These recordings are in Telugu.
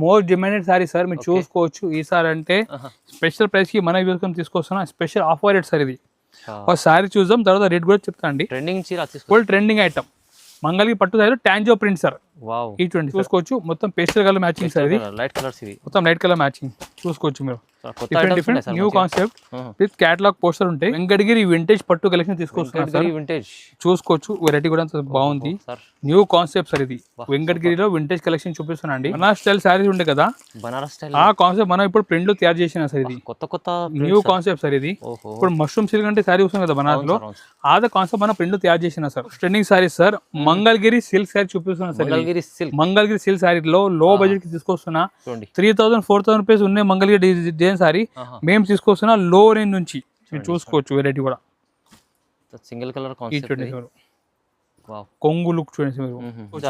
మోస్ట్ డిమాండెడ్ సారీ సార్, మీరు చూసుకోవచ్చు. ఈ సార్ అంటే స్పెషల్ ప్రైస్ కి మన వ్యూస్ తీసుకొస్తున్నా స్పెషల్ ఆఫర్ రేట్ సార్ ఇది. ఒక సారీ చూద్దాం, తర్వాత రేట్ కూడా చెప్తా అండి. ఫుల్ ట్రెండింగ్ ఐటమ్ మంగళగిరి పట్టు సారీ ట్యాంజో ప్రింట్ సార్. ఈ20 చూసుకోవచ్చు, మొత్తం పేస్టల్ కలర్ మ్యాచింగ్ సార్ ఇది. లైట్ కలర్స్ ఇవి, మొత్తం లైట్ కలర్ మ్యాచింగ్ చూసుకోవచ్చు మీరు. Different new concept with catalogue poster ఉంటాయి. వెంకటగిరి వింటేజ్ పట్టు కలెక్షన్ తీసుకొస్తున్నారు సార్. చూసుకోవచ్చు, వెరైటీ కూడా బాగుంది. న్యూ కాన్సెప్ట్ సార్ ఇది. వెంకటగిరిలో వింటేజ్ కలెక్షన్ చూపిస్తున్నా అండి. బనారస్ స్టైల్ సారీస్ ఉంటాయి కదా, ఆ కాన్సెప్ట్ మనం ఇప్పుడు ప్రింట్ లో తయారు చేసిన సార్ ఇది. కొత్త న్యూ కాన్సెప్ట్ సార్ ఇది. ఇప్పుడు మష్రూమ్ సిల్క్ అంటే సారీ వస్తుంది కదా బనారస్ లో, అదే కాన్సెప్ట్ మనం ప్రింట్ లో తయారు చేసిన sir. Trending saris sir. Mangalagiri silk sorry చూపిస్తున్నా సార్. మంగళగిరి సిల్క్ సారీ లో బడ్జెట్ కి తీసుకొస్తున్నా. 3000-4000 రూపీస్ ఉన్నాయి మంగళగిరి డిజైన్ సారీ. మేము తీసుకొస్తున్నా లో రేంజ్ నుంచి. మీరు చూసుకోవచ్చు వెరైటీ కూడా. సింగిల్ కలర్ కొంగు లుక్ చూడండి మీరు.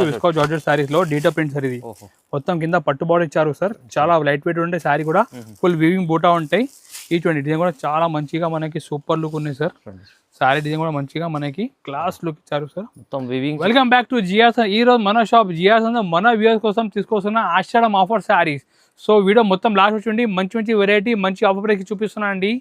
విస్కో జార్జెట్ సారీస్ లో డీటా ప్రింట్ సార్ ఇది. మొత్తం కింద పట్టు బార్డర్ ఇచ్చారు సార్. చాలా లైట్ వెయిట్ ఉంటాయి సారీ కూడా. ఫుల్ వీవింగ్ బూటా ఉంటాయి. ఈ20 డిజైన్ కూడా చాలా మంచిగా మనకి సూపర్ లుక్ ఉన్నాయి సార్. సారీ డిజైన్ కూడా మంచిగా మనకి క్లాస్ లుక్ ఇచ్చారు sir. Welcome back to Jiyas. ఈ రోజు మన షాప్ జియాస్ మన వ్యూవర్స్ కోసం తీసుకొస్తున్న Ashadham offer saris. So video మొత్తం లాస్ట్ వచ్చి మంచి వెరైటీ మంచి ఆఫర్ ప్రైస్కి చూపిస్తున్నా అండి.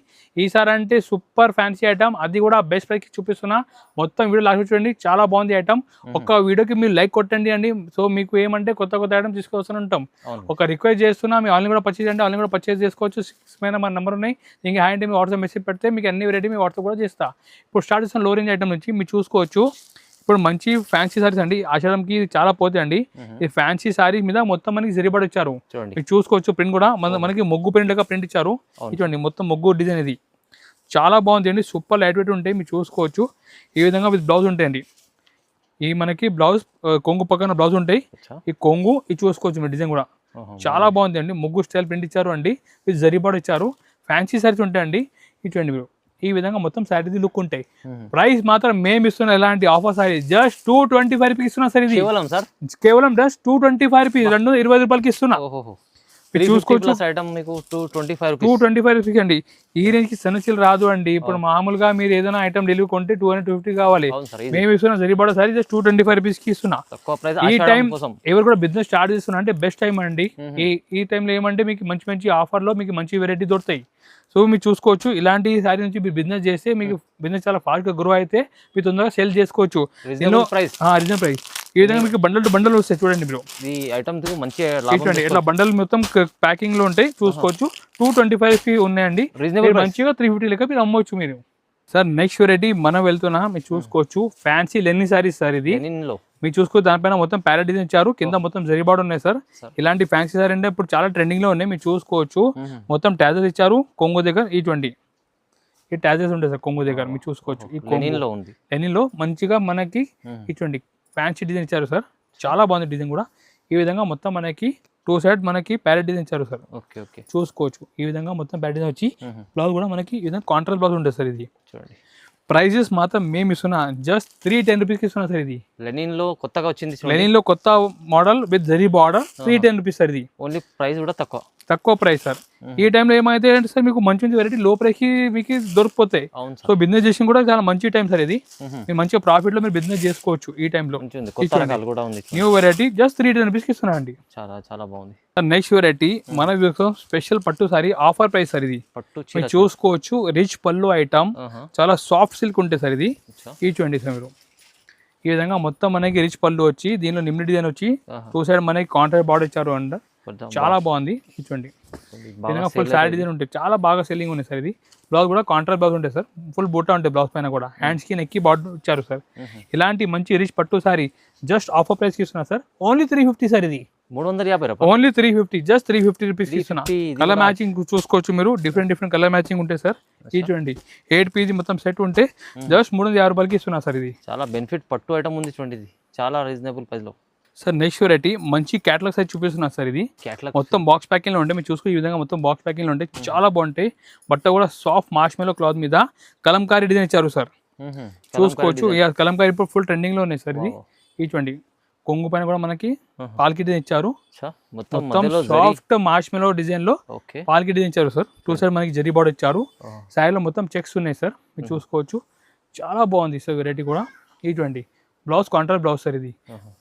ఈసారి అంటే సూపర్ ఫ్యాన్సీ ఐటమ్, అది కూడా బెస్ట్ ప్రైస్కి చూపిస్తున్నా. మొత్తం వీడియో లాస్ట్ చూడండి, చాలా బాగుంది ఐటమ్. ఒక్క వీడియోకి మీరు లైక్ కొట్టండి అండి. సో మీకు ఏమంటే కొత్త ఐటమ్ తీసుకొస్తూనే ఉంటాం. ఒక రిక్వెస్ట్ చేస్తున్నా, మీ ఆన్లైన్ కూడా పర్చేజ్ అంటే ఆన్లైన్ కూడా పర్చేజ్ చేసుకోవచ్చు. 6 పైన మన నెంబర్ ఉన్నాయి. ఇంకా హాయ్ అంటే మీ వాట్సాప్ మెసేజ్ పెడితే మీకు అన్ని వెరైటీ మీ వాట్సాప్ కూడా చేస్తా. ఇప్పుడు స్టార్ట్ చేసిన లో రేంజ్ ఐటమ్ నుంచి మీరు చూసుకోవచ్చు. ఇప్పుడు మంచి ఫ్యాన్సీ సారీస్ అండి. ఆషాఢంకి చాలా పోతాయి అండి. ఈ ఫ్యాన్సీ సారీ మీద మొత్తం మనకి జరిబడి ఇచ్చారు. మీరు చూసుకోవచ్చు, ప్రింట్ కూడా మనకి మొగ్గు ప్రింట్ లాగా ప్రింట్ ఇచ్చారు. ఇటువంటి మొత్తం మొగ్గు డిజైన్ ఇది చాలా బాగుంది అండి. సూపర్ లైట్ వెయిట్ ఉంటాయి. మీరు చూసుకోవచ్చు, ఈ విధంగా విత్ బ్లౌజ్ ఉంటాయండి. ఈ మనకి బ్లౌజ్ కొంగు పక్కన బ్లౌజ్ ఉంటాయి. ఈ కొంగు ఇది చూసుకోవచ్చు మీరు. డిజైన్ కూడా చాలా బాగుంది అండి. మొగ్గు స్టైల్ ప్రింట్ ఇచ్చారు అండి, విత్ జరిబడి ఇచ్చారు. ఫ్యాన్సీ సారీస్ ఉంటాయండి. ఇటువంటి మీరు ఈ విధంగా మొత్తం సారీ లుక్ ఉంటాయి. ప్రైస్ మాత్రం మేము ఇస్తున్న ఎలాంటి ఆఫర్ సారీ జస్ట్ 225 రూపీస్ ఇస్తున్నా సార్. ఇది కేవలం జస్ట్ 225 రూపీస్, 220 రూపాయలకి ఇస్తున్నా. చూసుకోవచ్చు, 225 రూపీస్ అండి. ఈ రేంజ్ కి సన్నచీలు రాదు అండి. ఇప్పుడు మామూలుగా మీరు ఏదైనా ఐటమ్ డెలివరీ కొంటే 250 కావాలి. మేము ఇస్తున్నా సరిపడా సారీ జస్ట్ 225 రూపీస్ కి ఇస్తున్నా. ఈ టైం ఎవరు కూడా బిజినెస్ స్టార్ట్ చేస్తున్నా అంటే బెస్ట్ టైం అండి. ఈ టైంలో ఏమంటే మీకు మంచి ఆఫర్ లో మీకు మంచి వెరైటీ దొరుకుతాయి. సో మీరు చూసుకోవచ్చు, ఇలాంటి సారీ నుంచి మీరు బిజినెస్ చేస్తే మీకు బిజినెస్ చాలా ఫాస్ట్ గా గ్రో అయితే మీరు తొందరగా సేల్ చేసుకోవచ్చు. Reasonable price. ఈ విధంగా మీకు బండల్ టు బండల్ వస్తాయి చూడండి మీరు. ఈ ఐటమ్ ఇట్లా బండల్ మొత్తం ప్యాకింగ్ లో ఉంటాయి. చూసుకోవచ్చు, 225 ఉన్నాయండి. మంచిగా 350 లెక్క మీరు అమ్మవచ్చు మీరు. సార్ నెక్స్ట్ వెరైటీ మనం వెళ్తున్నా. మీరు చూసుకోవచ్చు, ఫ్యాన్సీ లెనిన్ సారీస్ సార్ ఇది. మీరు చూసుకోవచ్చు, దానిపైన మొత్తం ప్యారెట్ డిజైన్ ఇచ్చారు. కింద మొత్తం జరిబాడ్ ఉన్నాయి సార్. ఇలాంటి ఫ్యాన్సీ సారీ అంటే ఇప్పుడు చాలా ట్రెండింగ్ లో ఉన్నాయి. మీరు చూసుకోవచ్చు, మొత్తం ట్యాజెస్ ఇచ్చారు. కొంగు దగ్గర ఈ20 ఈ ట్యాజెస్ ఉంటాయి సార్ కొంగు దగ్గర. మీరు చూసుకోవచ్చు, ఈ లెనిన్ లో మంచిగా మనకి ఈ20 ఫ్యాన్సీ డిజైన్ ఇచ్చారు సార్. చాలా బాగుంది డిజైన్ కూడా. ఈ విధంగా మొత్తం మనకి 2 సైడ్ మనకి ప్యారెట్ డిజైన్ ఇచ్చారు సార్. చూసుకోవచ్చు, ఈ విధంగా మొత్తం ప్యారెట్ డిజైన్ వచ్చి బ్లౌజ్ కూడా మనకి ఈ విధంగా కాంట్రాస్ట్ బ్లౌజ్ ఉంటుంది సార్. ఇది ప్రైజెస్ మాత్రం మేము ఇస్తున్నా జస్ట్ 310 రూపీస్ ఇస్తున్నా సార్. ఇది లెనిన్ లో కొత్తగా వచ్చింది. లెనిన్ లో కొత్త model with zari border 310 rupees sir. ఇది ఓన్లీ ప్రైస్ కూడా తక్కువ ప్రైస్ సార్. ఈ టైంలో ఏమైతే అంటే సార్ మీకు మంచి వెరైటీ లో ప్రైస్ కి మీకు దొరికిపోతాయి. సో బిజినెస్ చేసిన కూడా చాలా మంచి టైం సార్ ఇది. మీరు మంచిగా ప్రాఫిట్ లో మీరు బిజినెస్ చేసుకోవచ్చు. ఈ టైంలో న్యూ వెరైటీ జస్ట్ 310 రూపీస్ కి ఇస్తున్నా అండి. చాలా బాగుంది. నెక్స్ట్ వెరైటీ మన స్పెషల్ పట్టు సారీ ఆఫర్ ప్రైస్ సార్. ఇది మీరు చూసుకోవచ్చు, రిచ్ పళ్ళు ఐటమ్, చాలా సాఫ్ట్ సిల్క్ ఉంటాయి సార్. ఇది ఈ20 సార్. మీరు ఈ విధంగా మొత్తం మనకి రిచ్ పళ్ళు వచ్చి దీనిలో నిమ్మి డిజైన్ వచ్చి 2 సైడ్ మనకి కాంట్రాస్ట్ బార్డర్ ఇచ్చారు అండ్ చాలా బాగుంది. ఇటువంటి ఫుల్ సారీ డిజైన్ ఉంటాయి. చాలా బాగా సెల్లింగ్ ఉన్నాయి సార్. ఇది బ్లౌజ్ కూడా కాంట్రాస్ట్ బ్లౌజ్ ఉంటాయి సార్. ఫుల్ బూటా ఉంటాయి బ్లౌజ్ పైన కూడా. హ్యాండ్స్ కి నెక్కి బార్డర్ ఇచ్చారు సార్. ఇలాంటి మంచి రిచ్ పట్టు సారీ జస్ట్ ఆఫర్ ప్రైస్ కి ఇస్తున్నా సార్. Only 350 sir. ఇది 350 ఓన్లీ 350 జస్ట్ 350 రూపీస్ ఇస్తున్నా. కలర్ మ్యాచింగ్ చూసుకోవచ్చు మీరు. డిఫరెంట్ కలర్ మ్యాచింగ్ ఉంటాయి సార్. ఈ20 8 పీజీ మొత్తం సెట్ ఉంటే జస్ట్ 350 రూపాయలకి ఇస్తున్నా సార్. ఇది చాలా బెనిఫిట్ పట్టు ఐటమ్ ఉంది చూడండి. ఇది చాలా రీజనబుల్ ప్రైస్ లో సార్. నెక్స్ట్ వెరైటీ మంచి క్యాటలాగ్ సైజ్ చూపిస్తున్నా సార్. ఇది మొత్తం బాక్స్ ప్యాకింగ్ లో ఉంటాయి. మీరు చూసుకో, ఈ విధంగా మొత్తం బాక్స్ ప్యాకింగ్ లో ఉంటాయి. చాలా బాగుంటాయి. బట్ట కూడా సాఫ్ట్ మార్ష్మెల్లో క్లాత్ మీద కలంకారీ డిజైన్ ఇచ్చారు సార్. చూసుకోవచ్చు, కలంకారీ ఇప్పుడు ఫుల్ ట్రెండింగ్ లో ఉన్నాయి సార్. ఇది ఈ20 కొంగు పైన కూడా మనకి పాల్కి డిజైన్ ఇచ్చారు. మొత్తం సాఫ్ట్ మార్ష్మెల్లో డిజైన్ లో పాల్కి డిజైన్ ఇచ్చారు సార్. 2 సైడ్ మనకి జరీ బార్డర్ ఇచ్చారు. సారీలో మొత్తం చెక్స్ ఉన్నాయి సార్. మీరు చూసుకోవచ్చు, చాలా బాగుంది సార్ వెరైటీ కూడా. ఈ20 బ్లౌజ్ కాంట్రాస్ట్ బ్లౌజ్ సార్ ఇది.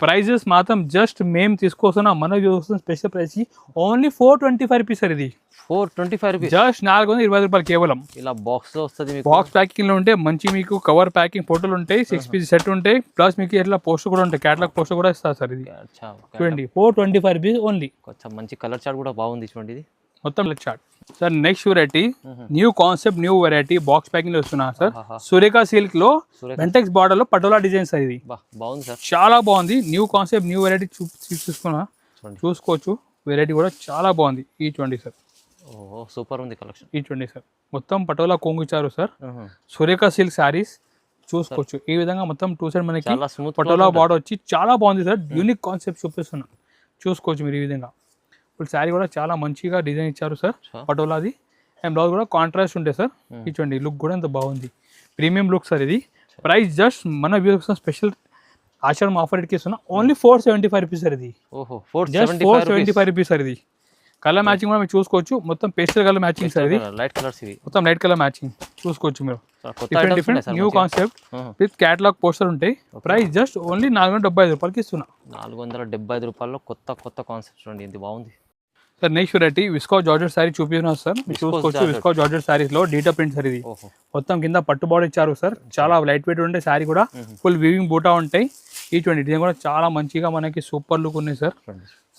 ప్రైజెస్ మాత్రం జస్ట్ మేము తీసుకొస్తున్నా మన చూస్తున్న special price only 425 rupees sir ఇది. 425 రూపీస్, జస్ట్ 420 రూపాయలు కేవలం. ఇలా బాక్స్ లో వస్తుంది మీకు. బాక్స్ ప్యాకింగ్ లో ఉంటే మంచి మీకు కవర్ ప్యాకింగ్ ఫోటోలు ఉంటాయి, 6 పీస్ సెట్ ఉంటాయి, ప్లస్ మీకు ఇట్లా పోస్టర్ కూడా ఉంటాయి, క్యాటలాగ్ పోస్టర్ కూడా ఇస్తారు సార్ ఇది. చూడండి 425 రూపీస్ ఓన్లీ. కొంచెం మంచి కలర్ చార్ట్ కూడా బాగుంది చూడండి, ఇది మొత్తం chart sir. Next variety new concept new variety box packing లో వస్తున్నా సార్. సురేఖ సిల్క్ లో వెంటెక్స్ బార్డర్ లో పటోలా డిజైన్ సార్ ఇది. బాగుంది సార్, చాలా బాగుంది. న్యూ కాన్సెప్ట్ న్యూ వెరైటీ చూసుకున్నా చూసుకోవచ్చు. వెరైటీ కూడా చాలా బాగుంది. ఈ చూడండి సార్, సూపర్ ఉంది కలెక్షన్. ఈ చూడండి సార్, మొత్తం పటోలా కొంగు ఇచ్చారు సార్. సురేఖ సిల్క్ శారీస్ చూసుకోవచ్చు. ఈ విధంగా మొత్తం టూ సైడ్ మనకి పటోలా బార్డర్ వచ్చి చాలా బాగుంది సార్. యూనిక్ కాన్సెప్ట్ చూపిస్తున్నా చూసుకోవచ్చు మీరు. ఈ విధంగా ఇప్పుడు శారీ కూడా చాలా మంచిగా డిజైన్ ఇచ్చారు సార్ పటోలాది. అండ్ బ్లౌజ్ కూడా కాంట్రాస్ట్ ఉంటాయి సార్. ఈ చూడండి లుక్ కూడా ఎంత బాగుంది, ప్రీమియం లుక్ సార్ ఇది. ప్రైస్ జస్ట్ మన వ్యూస్ స్పెషల్ ఆషాఢం ఆఫర్ రేట్కి ఇస్తున్నా ఓన్లీ 475 రూపీస్ సార్ ఇది. జస్ట్ 475 రూపీస్ సార్ ఇది. కలర్ మ్యాచింగ్ కూడా మీరు చూసుకోవచ్చు. మొత్తం పేస్టల్ కలర్ మ్యాచింగ్ సార్ ఇది. లైట్ కలర్స్ ఇవి, మొత్తం లైట్ కలర్ మ్యాచింగ్ చూసుకోవచ్చు మీరు. Different different new concept with catalogue poster ఉంటాయి. ప్రైస్ జస్ట్ ఓన్లీ 475 రూపాయలకి ఇస్తున్నా. 475 రూపాయల్లో కొత్త కాన్సెప్ట్ చూడండి, ఇది బాగుంది sir. Next variety visco georgette sorry చూపిస్తున్నారు సార్. మీరు చూసుకోవచ్చు విస్కో జార్జెట్ సారీస్ లో డీటా ప్రింట్ సార్ ఇది. మొత్తం కింద పట్టు బార్డర్ ఇచ్చారు సార్. చాలా లైట్ వెయిట్ ఉంటే సారీ కూడా ఫుల్ వీవింగ్ బూటా ఉంటాయి. ఈ చూడండి డిజైన్ కూడా చాలా మంచిగా మనకి సూపర్ లుక్ ఉన్నాయి సార్.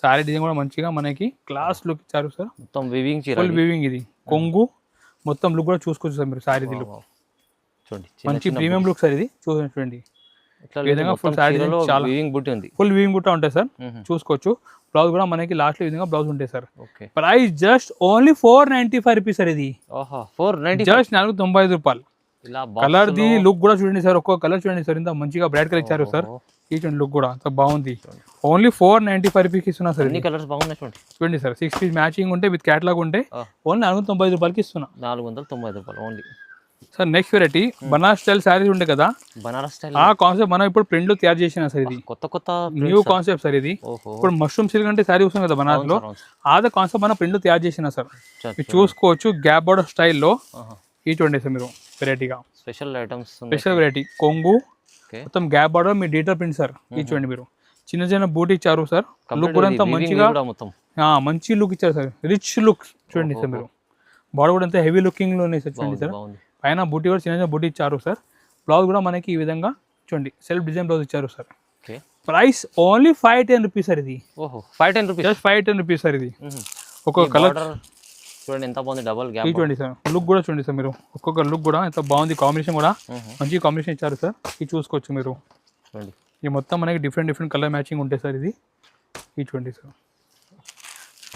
సారీ డిజైన్ కూడా మంచిగా మనకి క్లాస్ లుక్ ఇచ్చారు సార్. మొత్తం వీవింగ్, ఫుల్ వీవింగ్ ఇది కొంగు. మొత్తం లుక్ కూడా చూసుకోవచ్చు సార్ మీరు. సారీ లుక్ చూడండి, మంచి ప్రీమియం లుక్ సార్ ఇది. చూడండి ఈ విధంగా ఫుల్ సారీ చాలా ఫుల్ వీవింగ్ బుట్ట ఉంటాయి సార్. చూసుకోవచ్చు. బ్లౌజ్ కూడా మనకి లాస్ట్ లో విధంగా బ్లౌజ్ ఉంటాయి sir. Price just only 495 rupees sir ఇది. జస్ట్ 495 రూపాయలు. కలర్ ది లుక్ కూడా చూడండి సార్. ఒక్కో కలర్ చూడండి సార్, ఇంత మంచిగా బ్రైట్ కలర్ ఇచ్చారు సార్. ఈ చూడండి లుక్ కూడా అంత బాగుంది. ఓన్లీ 495 రూపీస్ ఇస్తున్నా సార్. కలర్స్ బాగున్నాయి చూడండి సార్. 6 పీస్ మ్యాచింగ్ ఉంటే విత్ క్యాటలాగ్ ఉంటే ఓన్లీ 495 రూపాయలకి ఇస్తున్నా. 495 రూపాయలు only sir. Next variety Banaras style saris ఉంటాయి కదా, బనారస్ స్టైల్. ఆ కాన్సెప్ట్ మనం ఇప్పుడు ప్రింట్ లో తయారు చేసిన సార్ ఇది. కొత్త న్యూ కాన్సెప్ట్ సార్ ఇది. ఇప్పుడు మష్రూమ్ సిల్క్ అంటే శారీ వస్తుంది కదా బనారస్ లో, అదే కాన్సెప్ట్ మనం ప్రింట్ లో తయారు చేసిన సార్. మీరు చూసుకోవచ్చు గ్యాప్ బోర్డర్ స్టైల్లో. ఈ చూడండి సార్ మీరు వెరైటీగా స్పెషల్ ఐటమ్స్, స్పెషల్ వెరైటీ కొంగు మొత్తం గ్యాప్ బార్డర్ మీ డీటెయిల్ ప్రింట్ సార్. ఈ చూడండి మీరు చిన్న చిన్న బూట్ ఇచ్చారు సార్. లుక్ కూడా అంతా మంచిగా మంచి లుక్ ఇచ్చారు సార్. రిచ్ లుక్ చూడండి సార్ మీరు. బార్డర్ కూడా అంతా హెవీ లుకింగ్ లో ఉన్నాయి సార్. చూడండి సార్ పైన బూటీ కూడా చిన్న చిన్న బూటీ ఇచ్చారు సార్. బ్లౌజ్ కూడా మనకి ఈ విధంగా చూడండి సెల్ఫ్ డిజైన్ బ్లౌజ్ ఇచ్చారు sir. Price only 510 rupees sir ఇది. 510 రూపీస్, జస్ట్ 510 రూపీస్ సార్ ఇది. ఒక్కొక్క కలర్ చూడండి ఎంత బాగుంది, డబుల్ గ్యాప్. చూడండి సార్ లుక్ కూడా చూడండి సార్ మీరు. ఒక్కొక్క లుక్ కూడా ఎంత బాగుంది, కాంబినేషన్ కూడా మంచి కాంబినేషన్ ఇచ్చారు సార్. ఇది చూసుకోవచ్చు మీరు. చూడండి ఈ మొత్తం మనకి డిఫరెంట్ కలర్ మ్యాచింగ్ ఉంటాయి సార్ ఇది. ఇది చూడండి సార్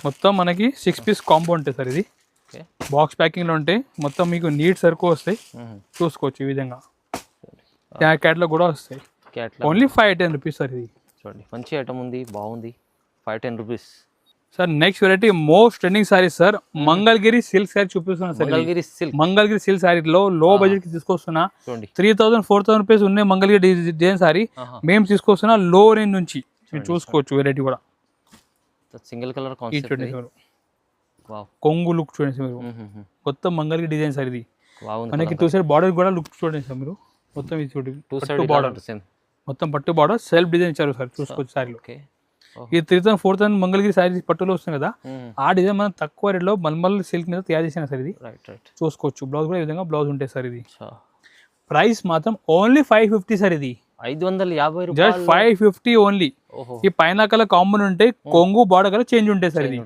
మొత్తం మనకి 6 పీస్ కాంబో ఉంటాయి సార్ ఇది. బాక్స్ ప్యాకింగ్ లో ఉంటాయి. మొత్తం మీకు నీట్ సరుకు వస్తాయి. చూసుకోవచ్చు ఈ విధంగా. క్యాట్లాగ్ కూడా వస్తాయి. ఓన్లీ 510 రూపీస్ సార్ ఇది. చూడండి మంచి ఐటమ్ ఉంది, బాగుంది. 510 rupees sir. Next variety most trending sorry sir. Mangalagiri silk sorry చూపిస్తున్నా సార్. మంగళగిరి సిల్క్ సారీ లో బడ్జెట్ కి తీసుకొస్తున్నా. 3000-4000 రూపీస్ ఉన్నాయి మంగళగిరి డిజైన్ సారీ. మేము తీసుకొస్తున్నా లో రేంజ్ నుంచి. మీరు చూసుకోవచ్చు వెరైటీ కూడా. సింగిల్ కలర్ కాన్సెప్ట్, కొంగు లుక్ చూడండి మీరు. మొత్తం మంగళగిరి డిజైన్ సార్ ఇది. మనకి టూ సైడ్ బార్డర్ కూడా లుక్ చూడండి సార్ మీరు. మొత్తం ఇది చూడండి పట్టు బార్డర్, మొత్తం పట్టు బార్డర్ సెల్ఫ్ డిజైన్ ఇచ్చారు సార్. చూసుకోవచ్చు సారీలో. ఈ 3000-4000 మంగళగిరి సారీ పట్టులో వస్తుంది కదా, ఆ డిజైన్ మనం తక్కువ రేట్లో మల్మల్ సిల్క్ మీద తయారు చేసిన సార్ ఇది. చూసుకోవచ్చు బ్లౌజ్ కూడా ఈ విధంగా బ్లౌజ్ ఉంటాయి సార్ ఇది. ప్రైస్ మాత్రం ఓన్లీ 550 సార్ ఇది. 550 రూపాయలు, జస్ట్ 550 ఓన్లీ. ఈ పైన కలర్ కాంబన్ ఉంటాయి, కొంగు బార్డర్ కలర్ చేంజ్ ఉంటాయి సార్ ఇది.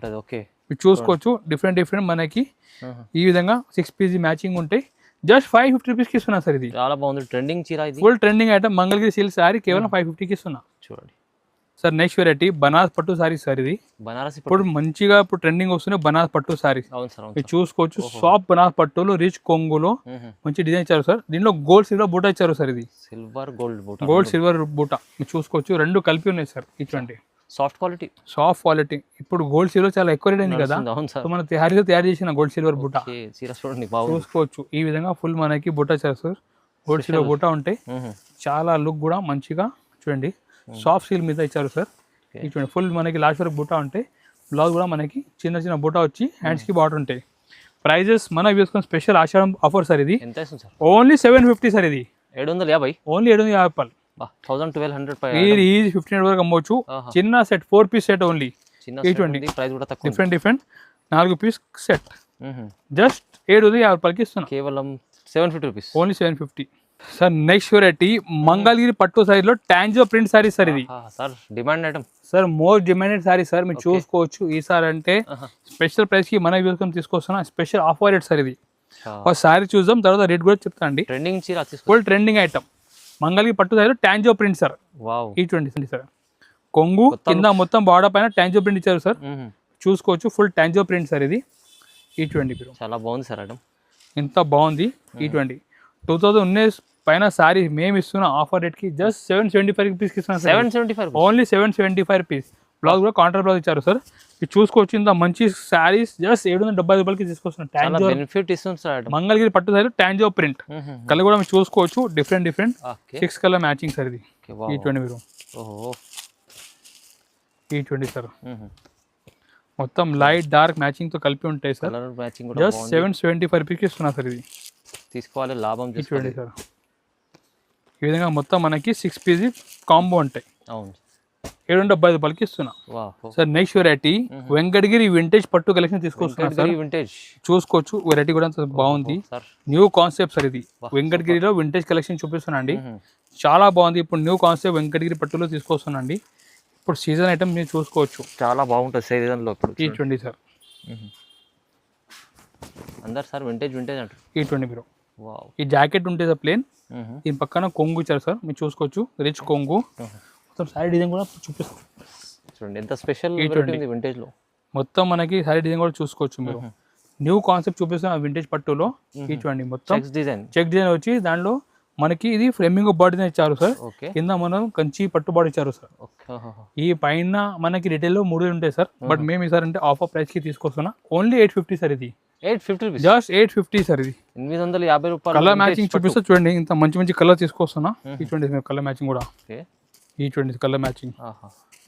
చూసుకోవచ్చు డిఫరెంట్ మనకి ఈ విధంగా 6 పీస్ మ్యాచింగ్ ఉంటాయి. జస్ట్ 550 రూపీస్కి ఇస్తున్నా సార్ ఇది. చాలా బాగుంది, ట్రెండింగ్ చీర ఇది. Full trending item Mangalagiri silk sorry కేవలం 550కి ఇస్తున్నా. చూడండి సార్. నెక్స్ట్ వెరైటీ బనారస్ పట్టు సారీస్ సార్ ఇది. బనారస్ ఇప్పుడు మంచిగా ఇప్పుడు ట్రెండింగ్ వస్తున్నాయి బనారస్ పట్టు సారీస్. మీరు చూసుకోవచ్చు సాఫ్ట్ బనారస్ పట్టులో రిచ్ కొంగులో మంచి డిజైన్ ఇచ్చారు సార్. దీనిలో గోల్డ్ సిల్వర్ బూటా ఇచ్చారు సార్ ఇది. గోల్డ్ సిల్వర్ బూటా మీరు చూసుకోవచ్చు. రెండు కలిపి ఉన్నాయి సార్. ఇటువంటి సాఫ్ట్ క్వాలిటీ. ఇప్పుడు గోల్డ్ సిల్వర్ చాలా ఎక్కువ రేట్ అయింది కదా, మన తయారీలో తయారు చేసిన గోల్డ్ సిల్వర్ బూటా చూసుకోవచ్చు. ఈ విధంగా ఫుల్ మనకి బూటా ఇచ్చారు సార్. గోల్డ్ సిల్వర్ బూటా ఉంటాయి. చాలా లుక్ కూడా మంచిగా చూడండి సాఫ్ట్ సిల్క్ మీద ఇచ్చారు సార్. చూడండి ఫుల్ మనకి లాస్ట్ వరకు బూటా ఉంటాయి. బ్లౌజ్ కూడా మనకి చిన్న బూటా వచ్చి హ్యాండ్స్ కి బార్డర్ ఉంటాయి. ప్రైజెస్ మన వేసుకున్న స్పెషల్ ఆషాఢం ఆఫర్ సార్ ఇది. ఓన్లీ 750 సార్ ఇది. 750, ఓన్లీ 750 రూపాయలు. 1200 మీరు ఈజీ 1500 వరకు అమ్మవచ్చు. చిన్న set 4 piece set only. Price కూడా తక్కువ. డిఫరెంట్ 4 పీస్ సెట్ జస్ట్ 750 రూపాయలకి ఇస్తున్నా. కేవలం 750 rupees. Only 750. Sir next variety Mangalagiri పట్టు సారీలో టాంజో ప్రింట్ సారీ సార్. ఇది sir demand item sir, most demanded sorry sir. మీరు చూసుకోవచ్చు. ఈ సార్ అంటే స్పెషల్ ప్రైస్ కి మన వ్యూస్కొని తీసుకొస్తున్నా. స్పెషల్ ఆఫర్ రేట్ సార్ ఇది. ఒక సారీ చూద్దాం, తర్వాత రేట్ కూడా చెప్తా అండి. ట్రెండింగ్ చీర, ఫుల్ ట్రెండింగ్ ఐటమ్ మంగళగిరి పట్టు సారీలో టాంజో ప్రింట్ సార్. ఈ 20 సార్. కొంగు కింద మొత్తం బార్డర్ పైన టాంజో ప్రింట్ ఇచ్చారు సార్. చూసుకోవచ్చు. ఫుల్ టాంజో ప్రింట్ సార్ ఇది. ఈ 20 చాలా బాగుంది సార్ ఐటమ్. ఎంత బాగుంది. ఈ 2019 పైన సారీ మేము ఇస్తున్న ఆఫర్ రేట్ కి జస్ట్ 775 రూపీస్ ఇస్తున్నాం. 775 ఓన్లీ 775 రూపీస్. బ్లౌజ్ కూడా కాంట్రా బ్లౌజ్ ఇచ్చారు సార్. ఇది చూసుకోవచ్చు. ఇంత మంచి సారీస్ జస్ట్ 770 రూపాయలకి తీసుకొస్తున్నాం. బెనిఫిట్ ఇస్తుంది సార్. మంగళగిరి పట్టు సారీ టాంజో ప్రింట్ కలర్ కూడా మీరు చూసుకోవచ్చు. డిఫరెంట్ 6 కలర్ మ్యాచింగ్ సార్ ఇది. ఈ 20 మీరు. ఈ 20 సార్. మొత్తం లైట్ డార్క్ మ్యాచింగ్ తో కలిపి ఉంటాయి సార్. జస్ట్ 775 రూపీస్ ఇస్తున్నా సార్. ఇది తీసుకోవాలి, లాభం చేసుకోండి సార్. ఈ విధంగా మొత్తం మనకి 6 పీస్ కాంబో ఉంటాయి. 770 రూపాయలకి ఇస్తున్నా sir. Next variety Venkatagiri vintage పట్టు కలెక్షన్ తీసుకొస్తున్నా సార్. చూసుకోవచ్చు. వెరైటీ కూడా బాగుంది. న్యూ కాన్సెప్ట్ సార్ ఇది. వెంకటగిరిలో వింటేజ్ కలెక్షన్ చూపిస్తున్నా అండి. చాలా బాగుంది. ఇప్పుడు న్యూ కాన్సెప్ట్ వెంకటగిరి పట్టులో తీసుకొస్తున్నా అండి. ఇప్పుడు సీజన్ ఐటమ్ మీరు చూసుకోవచ్చు. చాలా బాగుంటుంది సీజన్ లో. ఇప్పుడు ఈ 20 సార్. అందరు సార్ వింటేజ్ అంటారు. ఈ 20 మీరు. ఈ జాకెట్ ఉంటే సార్ ప్లేన్. దీని పక్కన కొంగు ఇచ్చారు సార్. మీరు చూసుకోవచ్చు. రిచ్ కొంగు. మొత్తం సారీ డిజైన్ కూడా చూపిస్తాం చూడండి. ఎంత స్పెషల్ వింటేజ్ లో. మొత్తం మనకి సారీ డిజైన్ కూడా చూసుకోవచ్చు మీరు. న్యూ కాన్సెప్ట్ చూపిస్తాం వింటేజ్ పట్టులో. ఈ 20 మొత్తం చెక్ డిజైన్ వచ్చి దాంట్లో మనకి ఇది ఫ్రేమింగ్ బాడీ ఇచ్చారు సార్. కింద మనం కంచి పట్టు బాడీ ఇచ్చారు సార్. ఈ పైన మనకి రిటైల్ లో 3 ఉంటాయి సార్. బట్ మేము ఈసారి అంటే ఆఫర్ ప్రైస్ కి తీసుకొస్తున్నా. Only 850 sir. ఇది 850 రూపీస్. Just 850 sir. ఇది 850 రూపాయలు. కలర్ మ్యాచింగ్ చూపిస్తా చూడండి. ఇంత మంచి కలర్ తీసుకొస్తున్నా. ఈ 20 కలర్ మ్యాచింగ్ కూడా. ఈ 20 కలర్ మ్యాచింగ్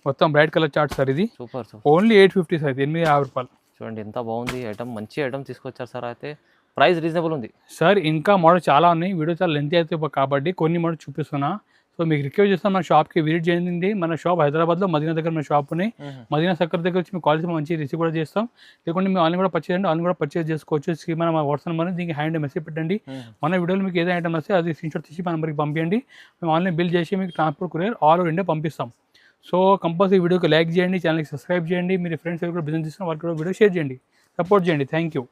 మొత్తం బ్రైట్ కలర్ చార్ట్ సార్. ఇది సూపర్. Only 850 sir. 850 రూపాయలు. చూడండి ఎంత బాగుంది ఐటమ్. మంచి ఐటమ్ తీసుకొచ్చారు సార్. అయితే ప్రైస్ రీజనబుల్ ఉంది సార్. ఇంకా మోడల్ చాలా ఉన్నాయి. వీడియో చాలా లెంత్ అయితే కాబట్టి కొన్ని మోడల్ చూపిస్తున్నా. సో మీకు రిక్వెస్ట్ చేస్తాను మన షాప్కి విజిట్ చేయండి. మన షాప్ హైదరాబాద్లో మదీనా దగ్గర మన షాప్ ఉన్నాయి. మదీనా సక్కర్ దగ్గర వచ్చి మీకు కాల్స్ మంచి రిసీవ్ కూడా చేస్తాం. లేకుంటే మీరు ఆన్లైన్ కూడా పర్చేజ్ చేయండి. ఆన్లైన్ కూడా పర్చేజ్ చేసుకోవచ్చు. మన వాట్సాప్ నెంబర్ దీనికి హ్యాండ్ మెసేజ్ పెట్టండి. మన వీడియోలో మీకు ఏదైనా ఐటమ్ వస్తే అది స్క్రీన్షాట్ తీసి మన నెంబర్కి పంపించండి. మేము ఆన్లైన్ బిల్ చేసి మీకు transport courier all over India పంపిస్తాం. సో కంపల్సరీ వీడియోకి లైక్ చేయండి, ఛానల్కి సబ్స్క్రైబ్ చేయండి. మీరు ఫ్రెండ్స్ ఎవరు కూడా బిజినెస్ చేస్తున్న వాళ్ళకి కూడా వీడియో షేర్ చేయండి, సపోర్ట్ చేయండి. Thank you.